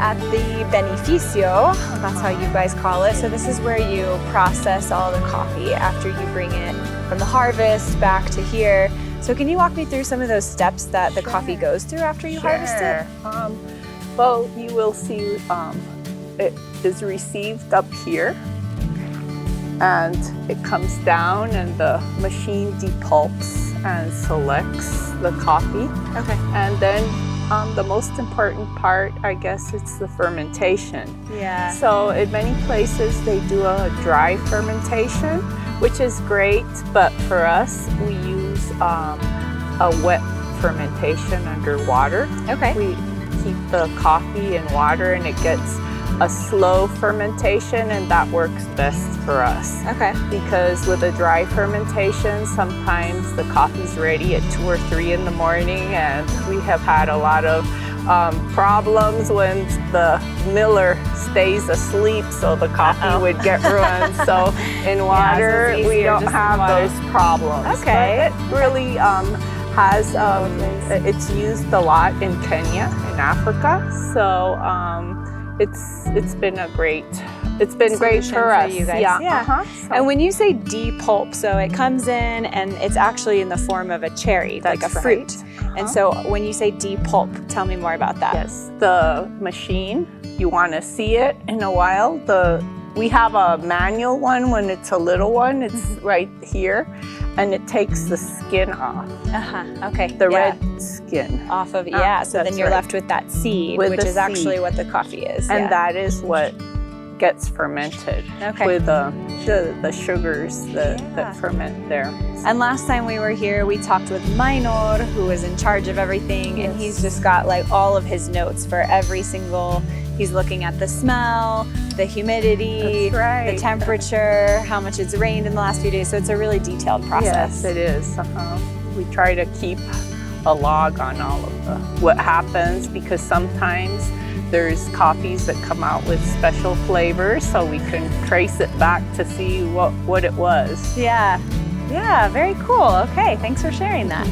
at the beneficio, that's how you guys call it. So this is where you process all the coffee after you bring it from the harvest back to here. So can you walk me through some of those steps that the coffee goes through after you harvest it? Well, you will see it is received up here, and it comes down and the machine depulps and selects the coffee. Okay. And then the most important part, I guess, it's the fermentation. Yeah. So in many places they do a dry fermentation, which is great, but for us we use a wet fermentation under water. Okay. We keep the coffee in water and it gets a slow fermentation, and that works best for us. Okay. Because with a dry fermentation, sometimes the coffee's ready at 2 or 3 in the morning, and we have had a lot of problems when the miller stays asleep, so the coffee would get ruined. So in water, so we don't have those problems. Okay. But it really has, it's used a lot in Kenya, in Africa. So it's been great for us. You guys. Yeah. So. And when you say depulp, so it comes in and it's actually in the form of a cherry, like a fruit. Right. And so when you say depulp, tell me more about that. Yes, the machine, you want to see it in a while. We have a manual one when it's a little one. It's right here, and it takes the skin off. Okay. The red skin. Off of, so then you're left with that seed, which is actually what the coffee is. And that is what gets fermented with the sugars that ferment there. And last time we were here, we talked with Minor, who is in charge of everything, and he's just got like all of his notes for every single. He's looking at the smell, the humidity, the temperature, how much it's rained in the last few days. So it's a really detailed process. Yes, it is. We try to keep a log on all of what happens, because sometimes there's coffees that come out with special flavors, so we can trace it back to see what it was. Yeah, very cool. Okay, thanks for sharing that.